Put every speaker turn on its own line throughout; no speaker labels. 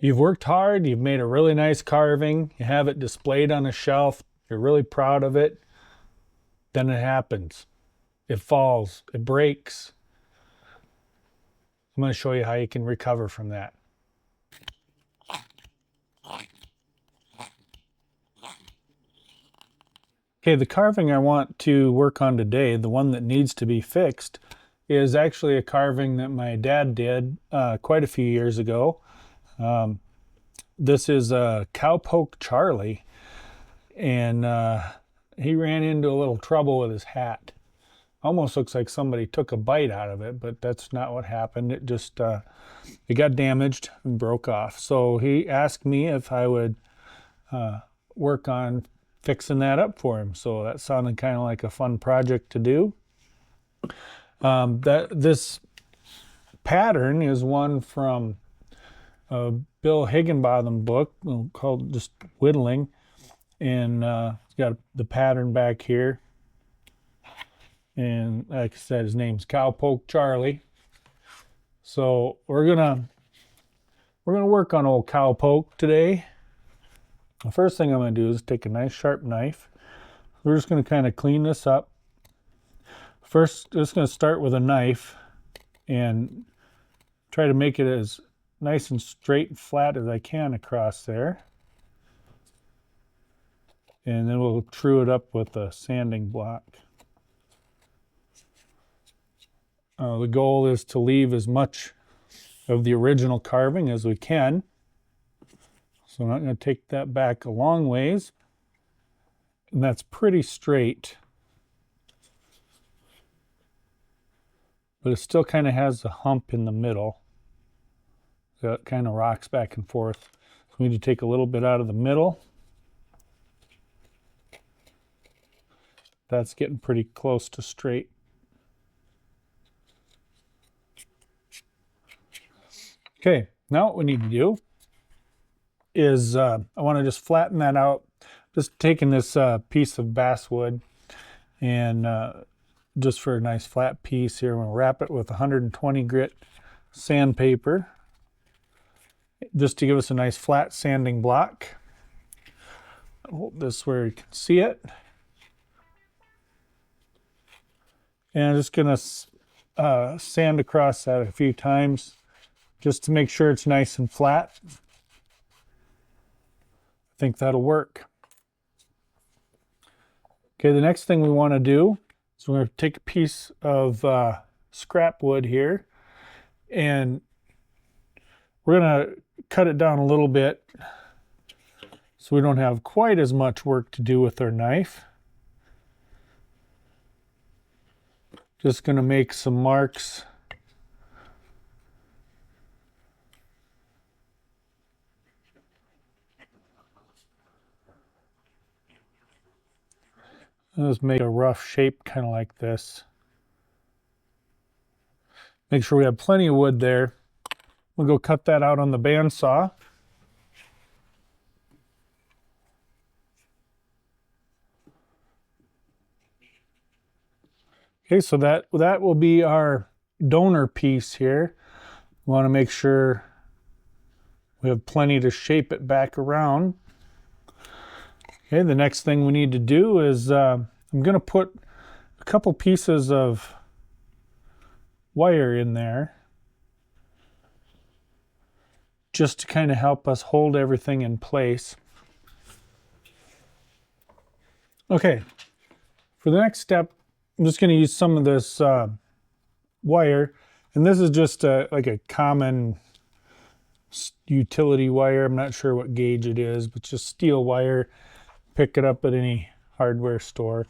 You've worked hard, you've made a really nice carving, you have it displayed on a shelf, you're really proud of it, then it happens. It falls, it breaks. I'm going to show you how you can recover from that. Okay, the carving I want to work on today, the one that needs to be fixed, is actually a carving that my dad did quite a few years ago. This is a Cowpoke Charlie, and he ran into a little trouble with his hat. Almost looks like somebody took a bite out of it, but that's not what happened. It just it got damaged and broke off. So he asked me if I would work on fixing that up for him. So that sounded kind of like a fun project to do. This pattern is one from a Bill Higginbotham book called just Whittling, and it's got the pattern back here. And like I said, his name's Cowpoke Charlie. So we're gonna work on old Cowpoke today. The first thing I'm gonna do is take a nice sharp knife. We're just gonna kind of clean this up. First, just gonna start with a knife and try to make it as nice and straight and flat as I can across there. And then we'll true it up with a sanding block. The goal is to leave as much of the original carving as we can. So I'm not going to take that back a long ways. And that's pretty straight. But it still kind of has a hump in the middle. So it kind of rocks back and forth. So we need to take a little bit out of the middle. That's getting pretty close to straight. Okay, now what we need to do is I want to just flatten that out. Just taking this piece of basswood and just for a nice flat piece here, I'm going to wrap it with 120 grit sandpaper just to give us a nice flat sanding block. Hold this where you can see it. And I'm just going to sand across that a few times just to make sure it's nice and flat. I think that'll work. Okay, the next thing we want to do is we're going to take a piece of scrap wood here and we're going to cut it down a little bit so we don't have quite as much work to do with our knife. Just going to make some marks. Let's make a rough shape kind of like this. Make sure we have plenty of wood there. We'll go cut that out on the bandsaw. Okay, so that will be our donor piece here. We want to make sure we have plenty to shape it back around. Okay, the next thing we need to do is I'm going to put a couple pieces of wire in there just to kind of help us hold everything in place. Okay, for the next step, I'm just going to use some of this wire, and this is just like a common utility wire. I'm not sure what gauge it is, but just steel wire. Pick it up at any hardware store.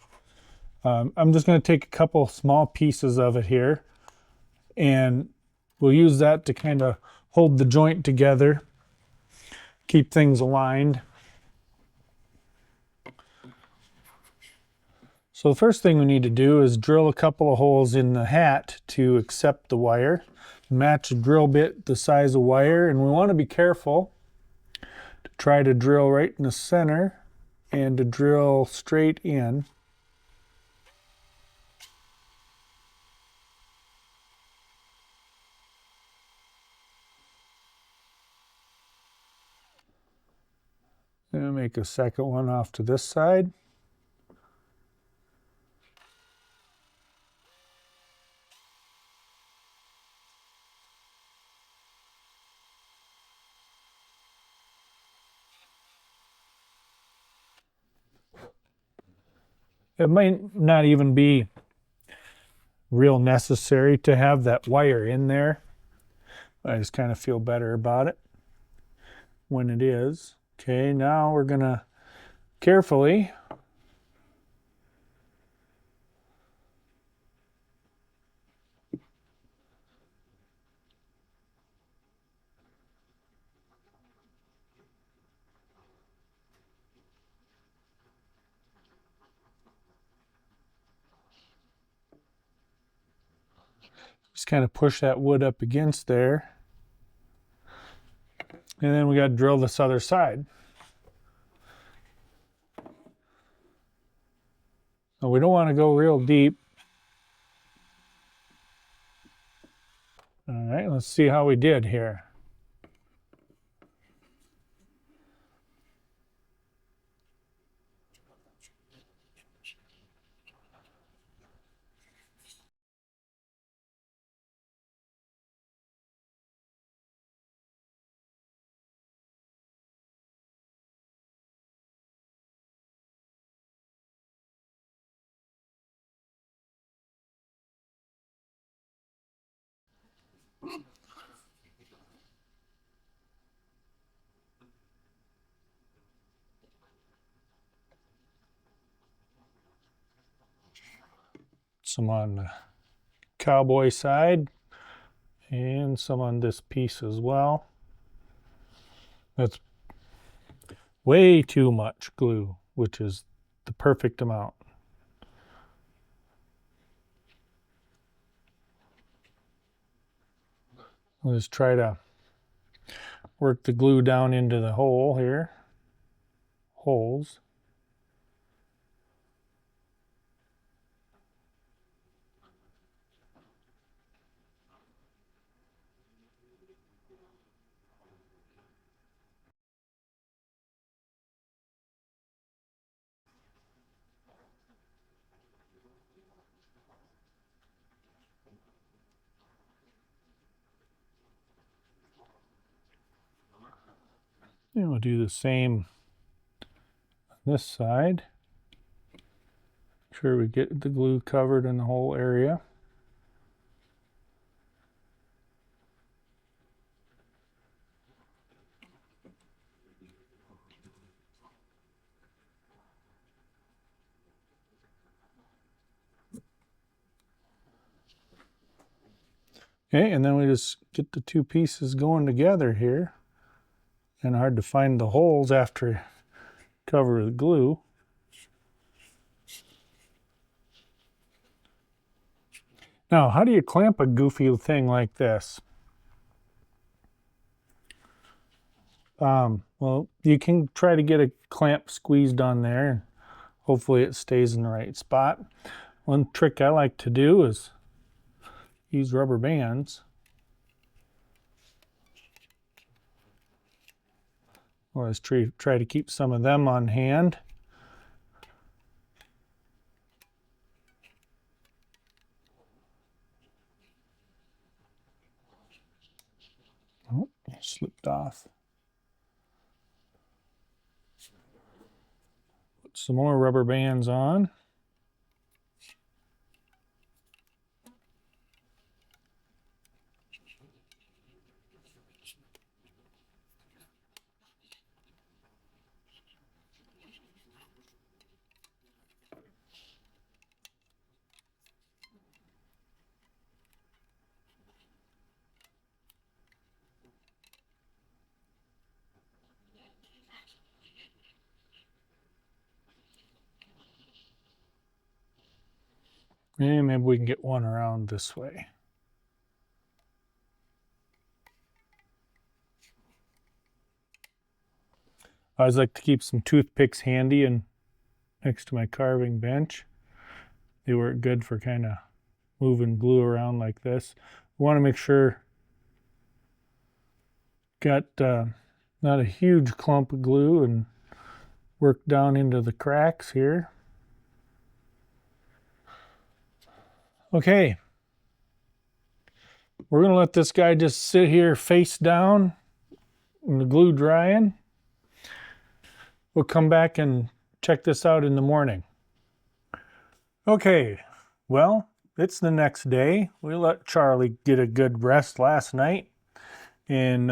I'm just going to take a couple small pieces of it here, and we'll use that to kind of hold the joint together, keep things aligned. So the first thing we need to do is drill a couple of holes in the hat to accept the wire. Match the drill bit the size of wire, and we want to be careful to try to drill right in the center and to drill straight in. Then make a second one off to this side. It might not even be real necessary to have that wire in there. I just kind of feel better about it when it is. Okay, now we're gonna carefully just kind of push that wood up against there. And then we got to drill this other side. So we don't want to go real deep. All right, let's see how we did here. Some on the cowboy side and some on this piece as well. That's way too much glue, which is the perfect amount. I'll just try to work the glue down into the hole here. Holes. And we'll do the same on this side. Make sure we get the glue covered in the whole area. Okay, and then we just get the two pieces going together here. And hard to find the holes after cover with glue. Now, how do you clamp a goofy thing like this? Well, you can try to get a clamp squeezed on there, and hopefully it stays in the right spot. One trick I like to do is use rubber bands. Always try to keep some of them on hand. Oh, slipped off. Put some more rubber bands on. And maybe we can get one around this way. I always like to keep some toothpicks handy and next to my carving bench. They work good for kind of moving glue around like this. We want to make sure got not a huge clump of glue and work down into the cracks here. Okay. We're going to let this guy just sit here face down and the glue drying. We'll come back and check this out in the morning. Okay, well, it's the next day. We let Charlie get a good rest last night. And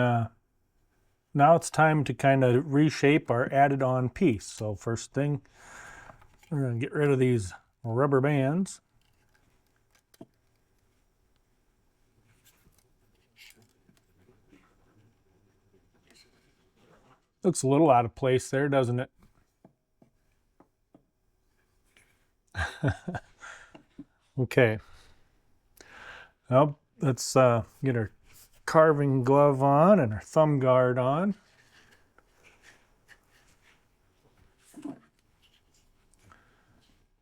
now it's time to kind of reshape our added on piece. So first thing, we're going to get rid of these rubber bands. Looks a little out of place there, doesn't it? Okay. Well, let's get our carving glove on and our thumb guard on.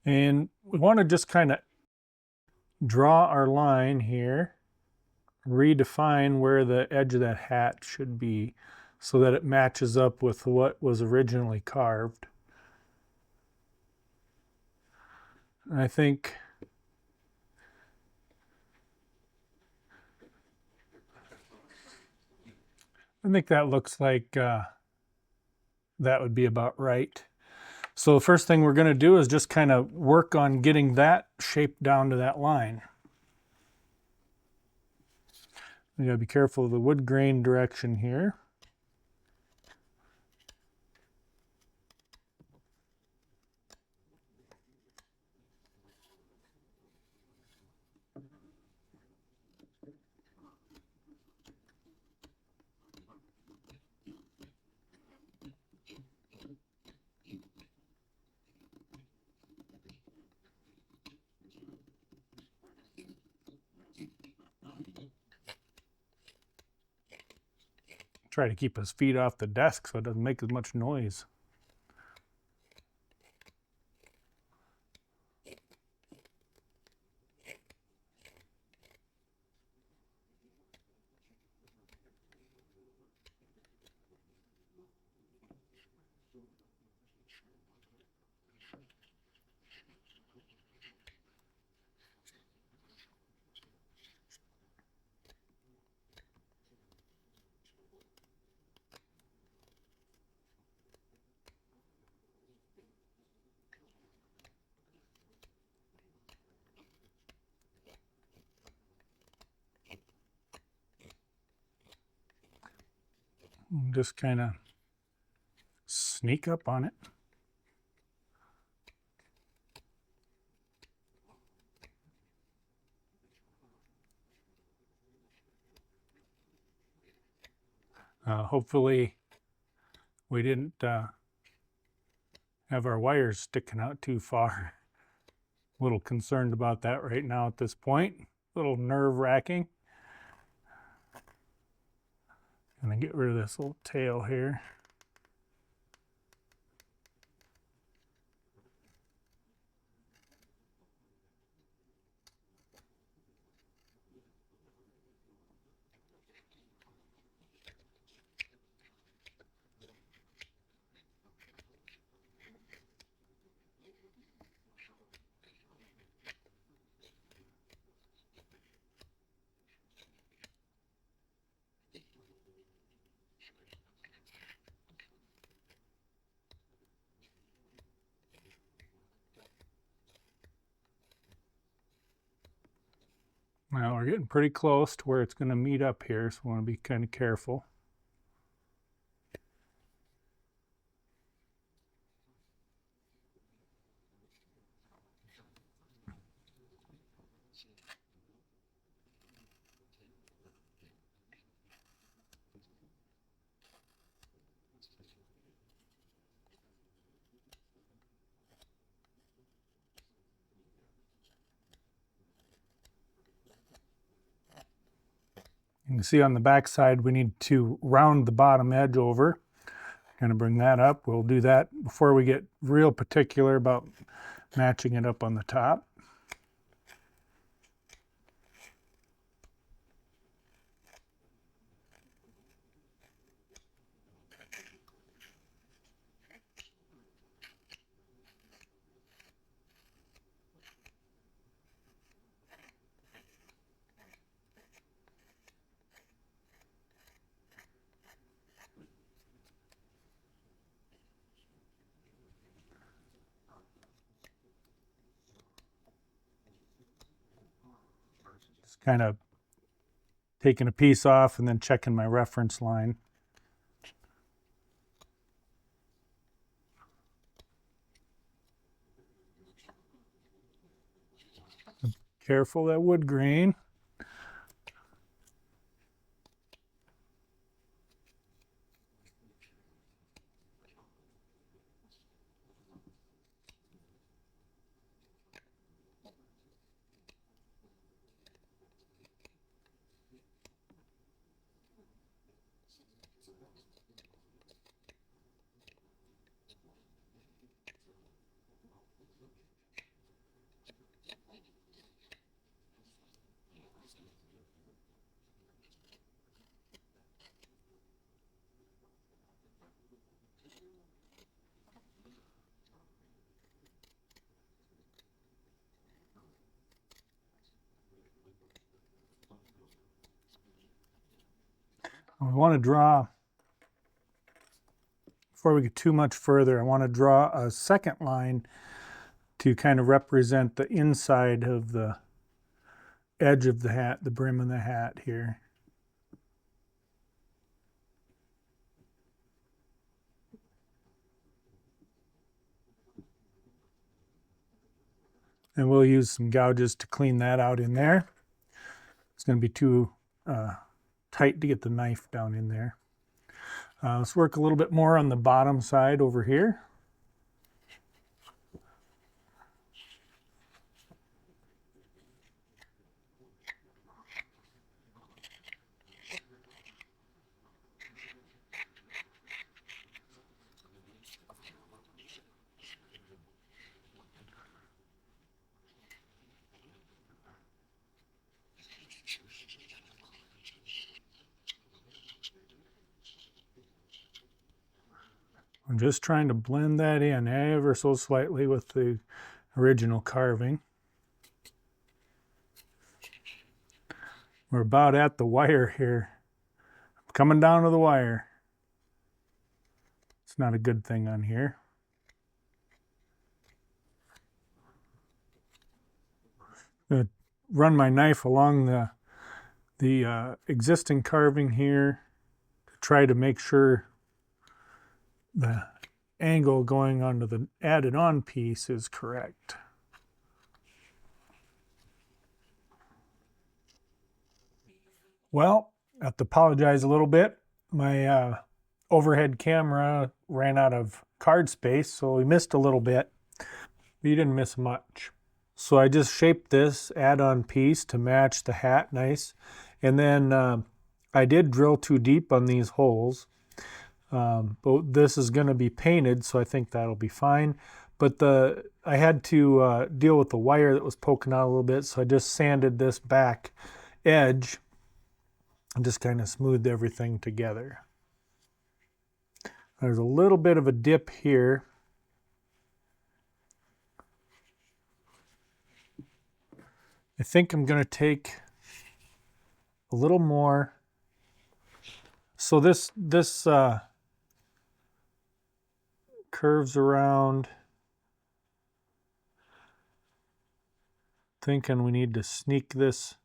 And we want to just kind of draw our line here, redefine where the edge of that hat should be so that it matches up with what was originally carved. And I think that looks like that would be about right. So the first thing we're going to do is just kind of work on getting that shape down to that line. You got to be careful of the wood grain direction here. Try to keep his feet off the desk so it doesn't make as much noise. Just kind of sneak up on it. Hopefully we didn't have our wires sticking out too far. A little concerned about that right now at this point. A little nerve-wracking. Gonna get rid of this little tail here. Now we're getting pretty close to where it's going to meet up here, so we want to be kind of careful. You can see on the back side we need to round the bottom edge over. Going to bring that up. We'll do that before we get real particular about matching it up on the top. kind of taking a piece off and then checking my reference line. Careful that wood grain. We want to draw, before we get too much further, I want to draw a second line to kind of represent the inside of the edge of the hat, the brim of the hat here. And we'll use some gouges to clean that out in there. It's going to be too tight to get the knife down in there. Let's work a little bit more on the bottom side over here. I'm just trying to blend that in ever so slightly with the original carving. We're about at the wire here. I'm coming down to the wire. It's not a good thing on here. I'm going to run my knife along the existing carving here to try to make sure the angle going onto the added on piece is correct. Well, I have to apologize a little bit. My overhead camera ran out of card space, so we missed a little bit. But you didn't miss much. So I just shaped this add-on piece to match the hat nice. And then I did drill too deep on these holes. But this is going to be painted, so I think that'll be fine. But I had to deal with the wire that was poking out a little bit, so I just sanded this back edge and just kind of smoothed everything together. There's a little bit of a dip here. I think I'm going to take a little more. So this curves around. Thinking we need to sneak this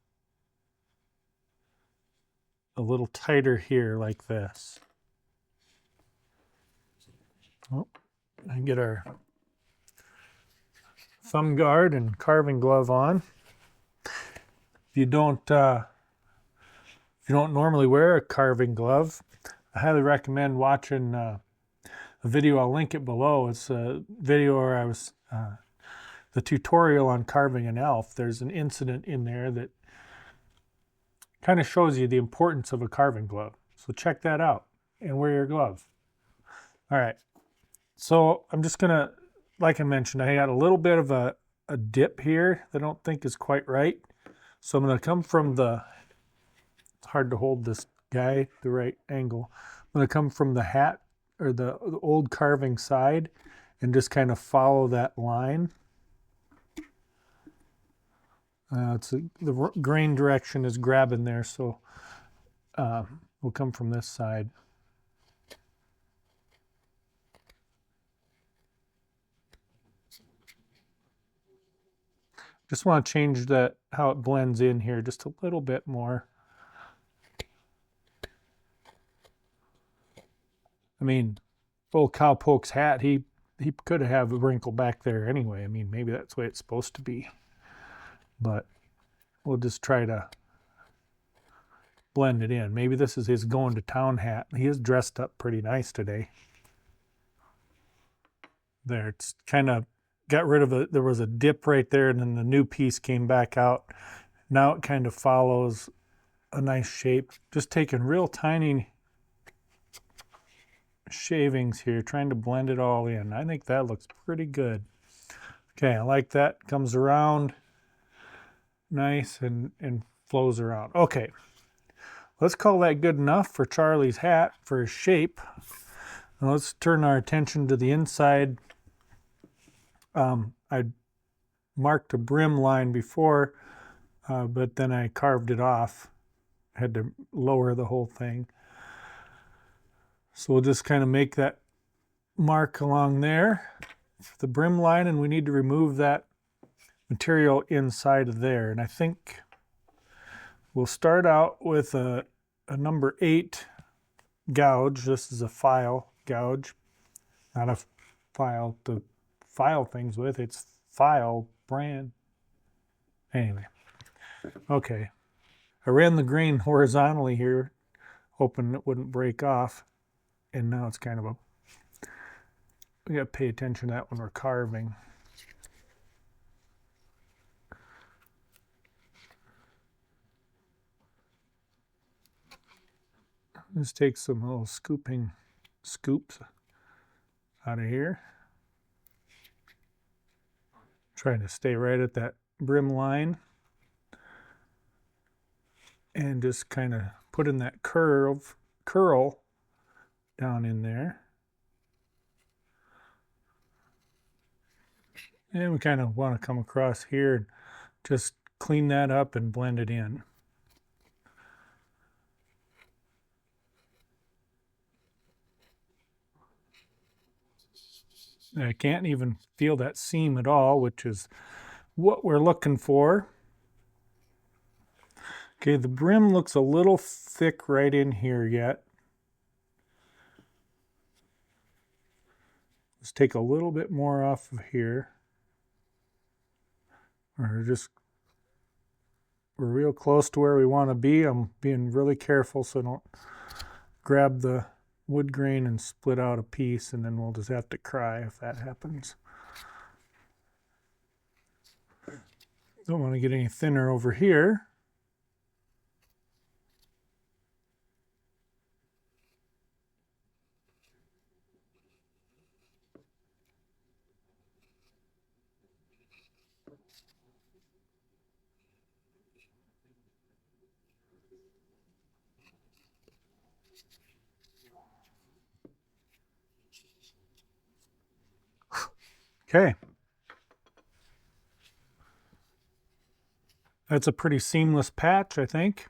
a little tighter here like this. Oh, and get our thumb guard and carving glove on. If you don't normally wear a carving glove, I highly recommend watching a video. I'll link it below. It's a video where I was the tutorial on carving an elf. There's an incident in there that kind of shows you the importance of a carving glove. So check that out and wear your glove. All right. So I'm just gonna, like I mentioned, I got a little bit of a dip here that I don't think is quite right. So I'm gonna come from it's hard to hold this guy the right angle. I'm gonna come from the hat or the old carving side and just kind of follow that line. The grain direction is grabbing there, so we'll come from this side. Just want to change how it blends in here just a little bit more. I mean, old Cowpoke's hat, he could have a wrinkle back there anyway. I mean, maybe that's the way it's supposed to be. But we'll just try to blend it in. Maybe this is his going to town hat. He is dressed up pretty nice today. There, it's kind of got rid of it. There was a dip right there, and then the new piece came back out. Now it kind of follows a nice shape. Just taking real tiny shavings here, trying to blend it all in. I think that looks pretty good. Okay, I like that. Comes around nice and flows around. Okay, let's call that good enough for Charlie's hat, for his shape. Now let's turn our attention to the inside. I marked a brim line before, but then I carved it off. Had to lower the whole thing. So we'll just kind of make that mark along there for the brim line, and we need to remove that material inside of there. And I think we'll start out with a number 8 gouge. This is a file gouge, not a file to file things with. It's file brand. Anyway, okay. I ran the grain horizontally here, hoping it wouldn't break off. And now it's kind of a, we got to pay attention to that when we're carving. Just take some little scoops out of here. Trying to stay right at that brim line. And just kind of put in that curl down in there. And we kind of want to come across here and just clean that up and blend it in. I can't even feel that seam at all, which is what we're looking for. Okay, the brim looks a little thick right in here yet. Let's take a little bit more off of here. We're real close to where we want to be. I'm being really careful so I don't grab the wood grain and split out a piece, and then we'll just have to cry if that happens. Don't want to get any thinner over here. Okay. That's a pretty seamless patch, I think.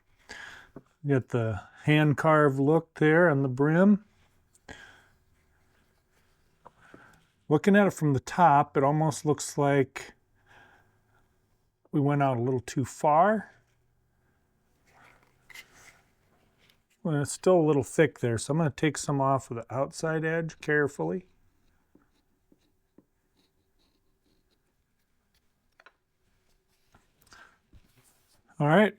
Get the hand carved look there on the brim. Looking at it from the top, it almost looks like we went out a little too far. Well, it's still a little thick there, so I'm going to take some off of the outside edge carefully. All right.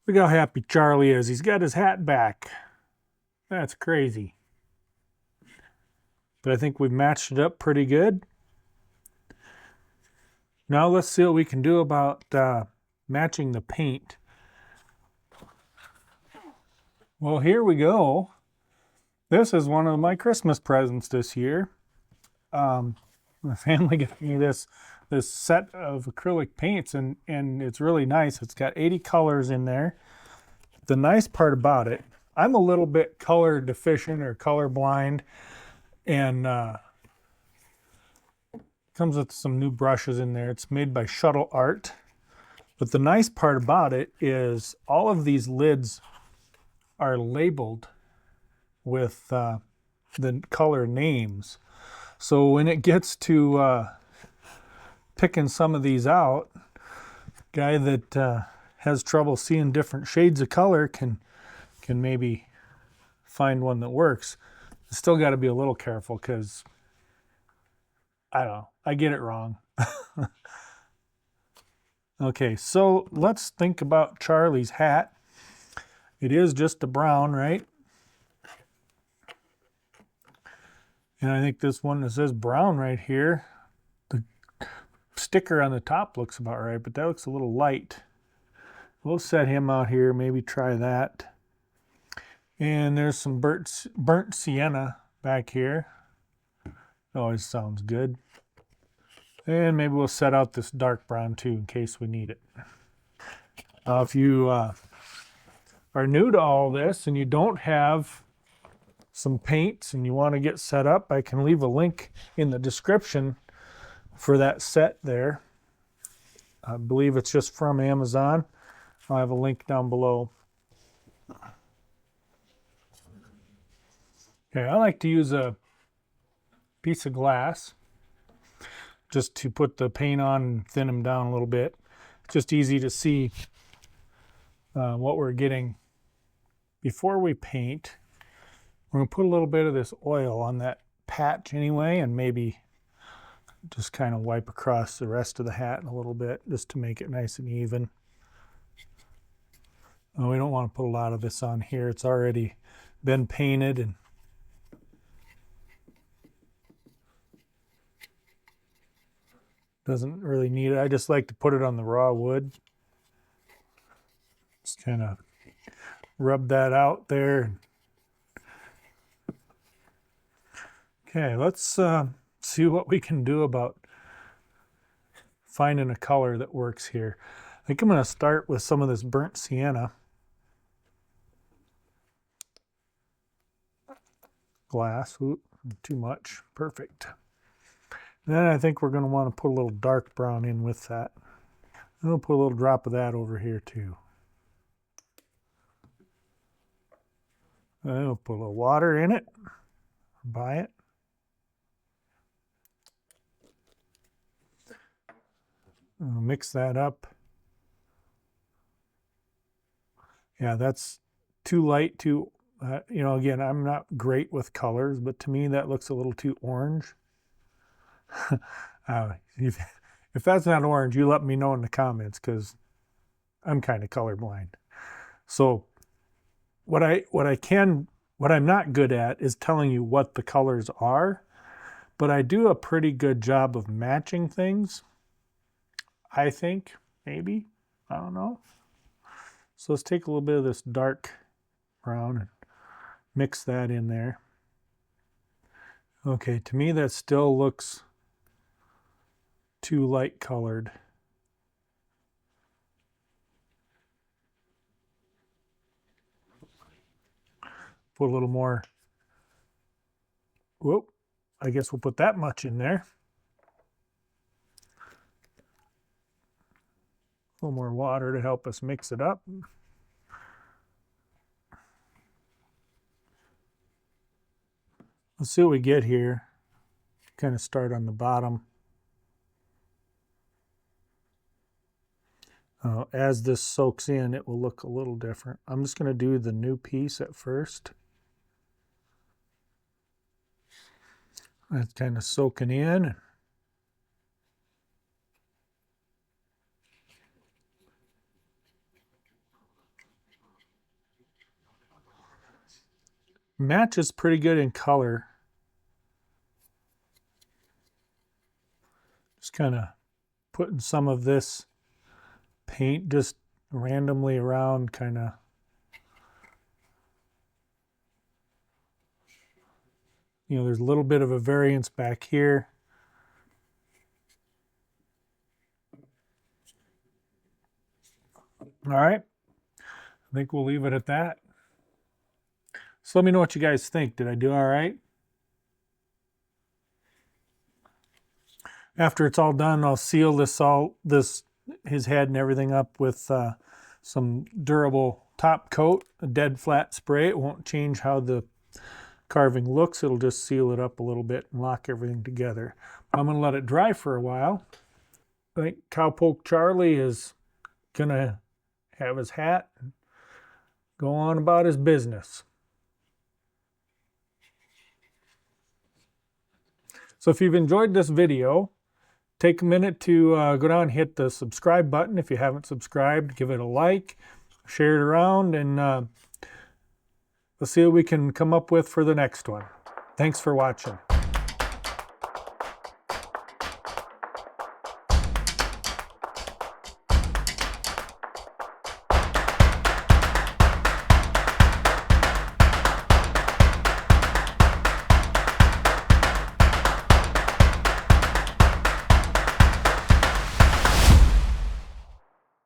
Look how happy Charlie is. He's got his hat back. That's crazy. But I think we've matched it up pretty good. Now let's see what we can do about matching the paint. Well, here we go. This is one of my Christmas presents this year. My family got me this set of acrylic paints, and it's really nice. It's got 80 colors in there. The nice part about it, I'm a little bit color deficient or color blind, and comes with some new brushes in there. It's made by Shuttle Art. But the nice part about it is all of these lids are labeled with the color names. So when it gets to picking some of these out, Guy that has trouble seeing different shades of color can maybe find one that works. Still got to be a little careful because I don't know, I get it wrong. Okay, so let's think about Charlie's hat. It is just a brown, right? And I think this one that says brown right here, the sticker on the top looks about right, but that looks a little light. We'll set him out here, maybe try that. And there's some burnt sienna back here. Always sounds good. And maybe we'll set out this dark brown too in case we need it. If you are new to all this and you don't have some paints and you want to get set up, I can leave a link in the description for that set there. I believe it's just from Amazon. I'll have a link down below. Okay, I like to use a piece of glass just to put the paint on and thin them down a little bit. It's just easy to see what we're getting. Before we paint, we're going to put a little bit of this oil on that patch anyway, and maybe just kind of wipe across the rest of the hat a little bit just to make it nice and even. We don't want to put a lot of this on here. It's already been painted and doesn't really need it. I just like to put it on the raw wood. Just kind of rub that out there. Okay, let's see what we can do about finding a color that works here. I think I'm going to start with some of this burnt sienna. Glass, ooh, too much, perfect. Then I think we're going to want to put a little dark brown in with that. And we'll put a little drop of that over here too. And we'll put a little water in it, buy it. We'll mix that up. Yeah, that's too light, too, you know, again, I'm not great with colors, but to me that looks a little too orange. If that's not orange, you let me know in the comments because I'm kind of colorblind. So what I'm not good at is telling you what the colors are, but I do a pretty good job of matching things. I think, maybe, I don't know. So let's take a little bit of this dark brown and mix that in there. Okay, to me that still looks too light colored. Put a little more. Whoop, I guess we'll put that much in there. A little more water to help us mix it up. Let's see what we get here. Kind of start on the bottom. As this soaks in, it will look a little different. I'm just going to do the new piece at first. That's kind of soaking in. Matches pretty good in color. Just kind of putting some of this paint just randomly around, kind of. You know, there's a little bit of a variance back here. All right, I think we'll leave it at that. So let me know what you guys think. Did I do all right? After it's all done, I'll seal his head and everything up with some durable top coat, a dead flat spray. It won't change how the carving looks. It'll just seal it up a little bit and lock everything together. I'm going to let it dry for a while. I think Cowpoke Charlie is gonna have his hat and go on about his business. So if you've enjoyed this video, take a minute to go down and hit the subscribe button if you haven't subscribed. Give it a like, share it around, and let's see what we can come up with for the next one. Thanks for watching.